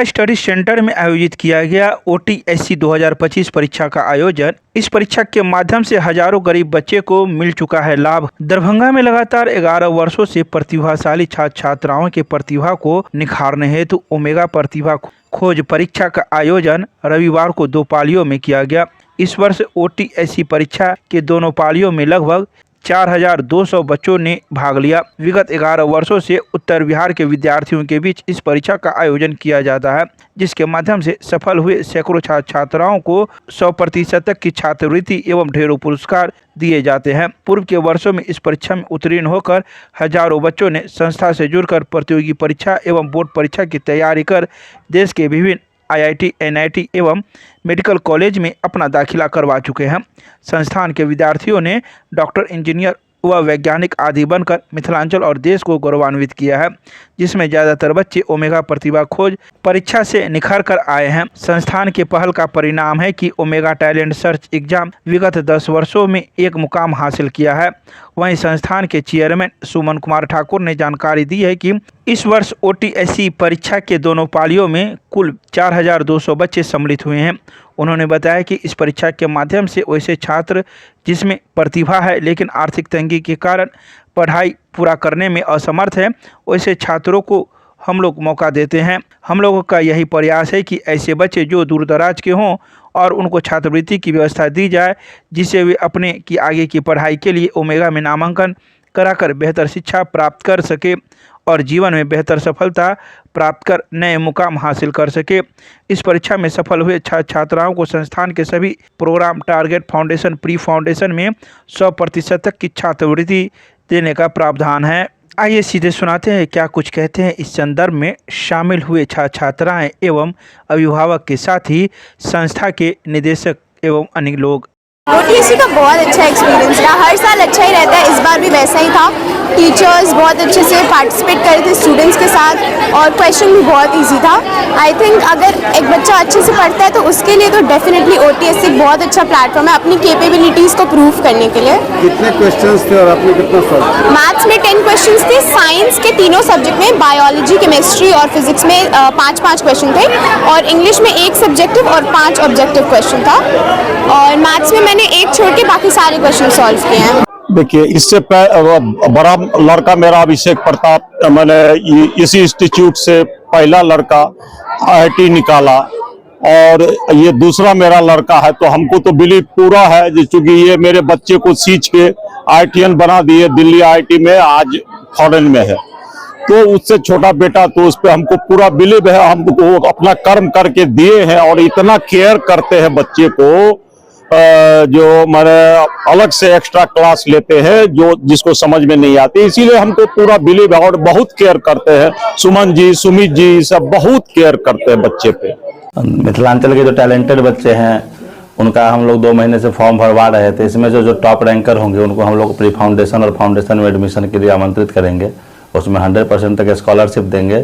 Omega study centre में आयोजित किया गया OTSC 2025 परीक्षा का आयोजन। इस परीक्षा के माध्यम से हजारों गरीब बच्चे को मिल चुका है लाभ। दरभंगा में लगातार 11 वर्षों से प्रतिभाशाली छात्र छात्राओं के प्रतिभा को निखारने हेतु ओमेगा प्रतिभा खोज परीक्षा का आयोजन रविवार को 2 पालियों में किया गया। इस वर्ष OTSC परीक्षा के दोनों पालियों में लगभग 4200 बच्चों ने भाग लिया। विगत 11 वर्षों से उत्तर बिहार के विद्यार्थियों के बीच इस परीक्षा का आयोजन किया जाता है, जिसके माध्यम से सफल हुए सैकड़ों छात्र छात्राओं को 100% तक की छात्रवृत्ति एवं ढेरों पुरस्कार दिए जाते हैं। पूर्व के वर्षों में इस परीक्षा में उत्तीर्ण होकर हजारों बच्चों ने संस्था से जुड़कर प्रतियोगी परीक्षा एवं बोर्ड परीक्षा की तैयारी कर देश के विभिन्न IIT, NIT एवं मेडिकल कॉलेज में अपना दाखिला करवा चुके हैं। संस्थान के विद्यार्थियों ने डॉक्टर, इंजीनियर व वैज्ञानिक आदि बनकर मिथिलांचल और देश को गौरवान्वित किया है, जिसमें ज़्यादातर बच्चे ओमेगा प्रतिभा खोज परीक्षा से निखर कर आए हैं। संस्थान के पहल का परिणाम है कि ओमेगा टैलेंट सर्च एग्जाम विगत 10 वर्षों में एक मुकाम हासिल किया है। वहीं संस्थान के चेयरमैन सुमन कुमार ठाकुर ने जानकारी दी है कि इस वर्ष OTSC परीक्षा के दोनों पालियों में कुल 4200 बच्चे सम्मिलित हुए हैं। उन्होंने बताया कि इस परीक्षा के माध्यम से वैसे छात्र जिसमें प्रतिभा है लेकिन आर्थिक तंगी के कारण पढ़ाई पूरा करने में असमर्थ है, वैसे छात्रों को हम लोग मौका देते हैं। हम लोगों का यही प्रयास है कि ऐसे बच्चे जो दूर दराज के हों और उनको छात्रवृत्ति की व्यवस्था दी जाए, जिससे वे अपने की आगे की पढ़ाई के लिए ओमेगा में नामांकन कराकर बेहतर शिक्षा प्राप्त कर सके और जीवन में बेहतर सफलता प्राप्त कर नए मुकाम हासिल कर सके। इस परीक्षा में सफल हुए छात्र छात्राओं को संस्थान के सभी program, target, foundation, pre foundation में 100% तक की छात्रवृत्ति देने का प्रावधान है। आइए सीधे सुनाते हैं क्या कुछ कहते हैं इस संदर्भ में शामिल हुए छात्र छात्राएं एवं अभिभावक के साथ ही संस्था के निदेशक एवं अन्य लोग। OTSC का बहुत अच्छा एक्सपीरियंस रहा, हर साल अच्छा ही रहता है, इस बार भी वैसा ही था। टीचर्स बहुत अच्छे से पार्टिसिपेट कर रहे थे स्टूडेंट्स के साथ और क्वेश्चन भी बहुत इजी था। आई थिंक अगर एक बच्चा अच्छे से पढ़ता है तो उसके लिए तो डेफिनेटली OTSC बहुत अच्छा प्लेटफॉर्म है अपनी कैपेबिलिटीज़ को प्रूव करने के लिए। कितने क्वेश्चंस थे और आपने कितना सॉल्व? मैथ्स में 10 क्वेश्चंस थे, साइंस के तीनों सब्जेक्ट में, बायोलॉजी, केमिस्ट्री और फिजिक्स में 5-5 क्वेश्चन थे और इंग्लिश में 1 सब्जेक्टिव और 5 ऑब्जेक्टिव क्वेश्चन था और मैथ्स में मैंने 1 छोड़ के बाकी सारे क्वेश्चन सॉल्व किए हैं। देखिए, इससे बड़ा लड़का मेरा अभिषेक प्रताप, मैंने इसी इंस्टीट्यूट से पहला लड़का IIT निकाला और ये दूसरा मेरा लड़का है, तो हमको तो बिलीव पूरा है क्योंकि ये मेरे बच्चे को सींच के IITian बना दिए। दिल्ली IIT में आज फॉरेन में है, तो उससे छोटा बेटा, तो उस पर हमको पूरा बिलीव है। हमको अपना कर्म करके दिए हैं और इतना केयर करते हैं बच्चे को, जो मैंने अलग से एक्स्ट्रा क्लास लेते हैं जो जिसको समझ में नहीं आती, इसीलिए हमको पूरा बिलीव है और बहुत केयर करते हैं। सुमन जी, सुमित जी सब बहुत केयर करते हैं बच्चे पे। मिथिलांचल के जो टैलेंटेड बच्चे हैं उनका हम लोग 2 महीने से फॉर्म भरवा रहे थे। इसमें जो टॉप रैंकर होंगे उनको हम लोग प्री फाउंडेशन और फाउंडेशन में एडमिशन के लिए आमंत्रित करेंगे। उसमें 100% तक स्कॉलरशिप देंगे।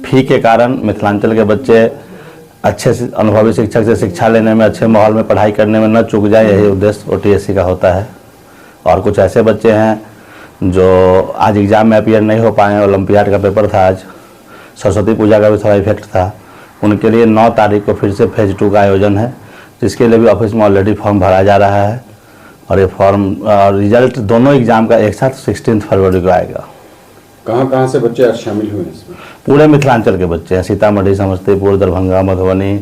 फी के कारण मिथिलांचल के बच्चे अच्छे से अनुभवी शिक्षक से शिक्षा लेने में, अच्छे माहौल में पढ़ाई करने में न चूक जाए, यही उद्देश्य OTSC का होता है। और कुछ ऐसे बच्चे हैं जो आज एग्ज़ाम में अपीयर नहीं हो पाए, ओलंपियाड का पेपर था आज, सरस्वती पूजा का भी थोड़ा इफेक्ट था, उनके लिए 9 तारीख को फिर से फेज 2 का आयोजन है, जिसके लिए भी ऑफिस में ऑलरेडी फॉर्म भरा जा रहा है और ये फॉर्म रिजल्ट दोनों एग्ज़ाम का एक साथ 16 फरवरी को आएगा। कहाँ से बच्चे आज शामिल हुए इसमें? पूरे मिथिलांचल के बच्चे हैं, सीतामढ़ी, समस्तीपुर, दरभंगा, मधुबनी,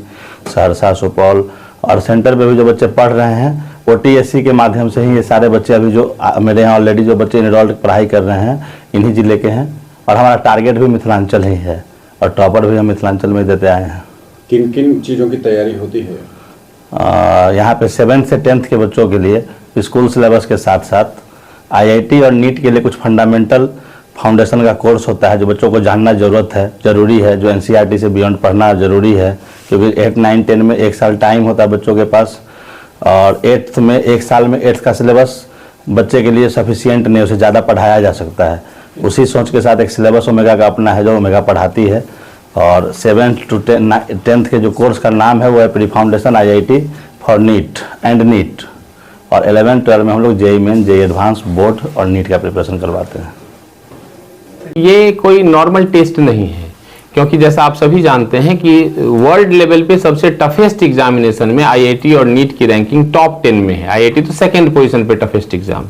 सहरसा, सुपौल और सेंटर पे भी जो बच्चे पढ़ रहे हैं OTSC के माध्यम से ही ये सारे बच्चे अभी जो मेरे यहाँ ऑलरेडी जो बच्चे इनरोल्ड पढ़ाई कर रहे हैं इन्हीं जिले के हैं और हमारा टारगेट भी मिथिलांचल ही है और टॉपर भी हम मिथिलांचल में देते आए हैं। किन किन चीज़ों की तैयारी होती है? यहाँ पे 7th से 10th के बच्चों के लिए स्कूल सिलेबस के साथ साथ IIT और NEET के लिए कुछ फंडामेंटल फाउंडेशन का कोर्स होता है जो बच्चों को जानना ज़रूरी है, जो NCERT से बियॉन्ड पढ़ना ज़रूरी है, क्योंकि 8, 9, 10 में 1 साल टाइम होता है बच्चों के पास और 8th में 1 साल में 8th का सिलेबस बच्चे के लिए सफिशिएंट नहीं, उसे ज़्यादा पढ़ाया जा सकता है। उसी सोच के साथ एक सिलेबस ओमेगा का अपना है जो ओमेगा पढ़ाती है और 7th to 10th के जो कोर्स का नाम है वो है pre foundation IIT for NEET and NEET और 11-12 में हम लोग JEE main, JEE advance, board और NEET का प्रिपरेशन करवाते हैं। ये कोई नॉर्मल टेस्ट नहीं है, क्योंकि जैसा आप सभी जानते हैं कि वर्ल्ड लेवल पे सबसे टफेस्ट एग्जामिनेशन में आईआईटी और नीट की रैंकिंग टॉप 10 में है। आईआईटी तो सेकंड पोजीशन पे टफेस्ट एग्जाम।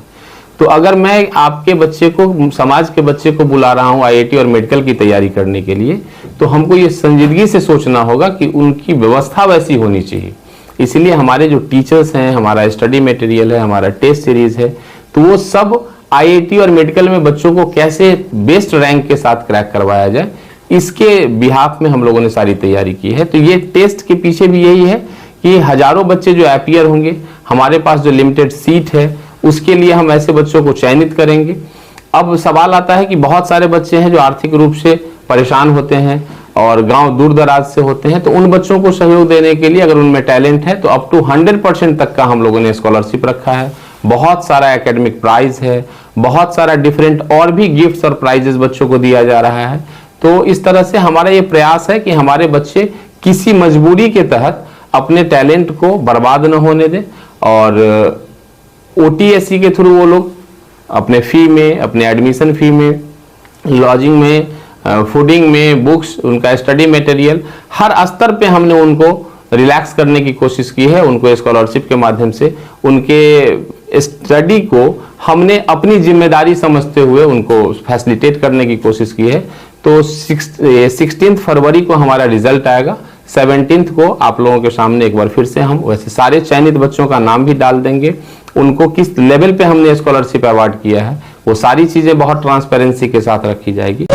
तो अगर मैं आपके बच्चे को, समाज के बच्चे को बुला रहा हूं आईआईटी और मेडिकल की तैयारी करने के लिए, तो हमको ये संजीदगी से सोचना होगा कि उनकी व्यवस्था वैसी होनी चाहिए। इसलिए हमारे जो टीचर्स हैं, हमारा स्टडी मटेरियल है, हमारा टेस्ट सीरीज है, तो वो सब आईआईटी और मेडिकल में बच्चों को कैसे बेस्ट रैंक के साथ क्रैक करवाया जाए, इसके बिहाफ में हम लोगों ने सारी तैयारी की है। तो ये टेस्ट के पीछे भी यही है कि हजारों बच्चे जो अपीयर होंगे, हमारे पास जो लिमिटेड सीट है उसके लिए हम ऐसे बच्चों को चयनित करेंगे। अब सवाल आता है कि बहुत सारे बच्चे हैं जो आर्थिक रूप से परेशान होते हैं और गांव दूर दराज से होते हैं, तो उन बच्चों को सहयोग देने के लिए अगर उनमें टैलेंट है तो अप टू 100% तक का हम लोगों ने स्कॉलरशिप रखा है। बहुत सारा एकेडमिक प्राइज है, बहुत सारा डिफरेंट और भी गिफ्ट्स और प्राइजेस बच्चों को दिया जा रहा है। तो इस तरह से हमारा ये प्रयास है कि हमारे बच्चे किसी मजबूरी के तहत अपने टैलेंट को बर्बाद न होने दें, और ओटीएससी के थ्रू वो लोग अपने फी में, अपने एडमिशन फी में, लॉजिंग में, फूडिंग में, बुक्स, उनका स्टडी मटेरियल, हर स्तर पे हमने उनको रिलैक्स करने की कोशिश की है। उनको स्कॉलरशिप के माध्यम से उनके स्टडी को हमने अपनी जिम्मेदारी समझते हुए उनको फैसिलिटेट करने की कोशिश की है। तो 16 फरवरी को हमारा रिजल्ट आएगा। 17 को आप लोगों के सामने एक बार फिर से हम वैसे सारे चयनित बच्चों का नाम भी डाल देंगे, उनको किस लेवल पे हमने स्कॉलरशिप अवार्ड किया है वो सारी चीजें बहुत ट्रांसपेरेंसी के साथ रखी जाएगी।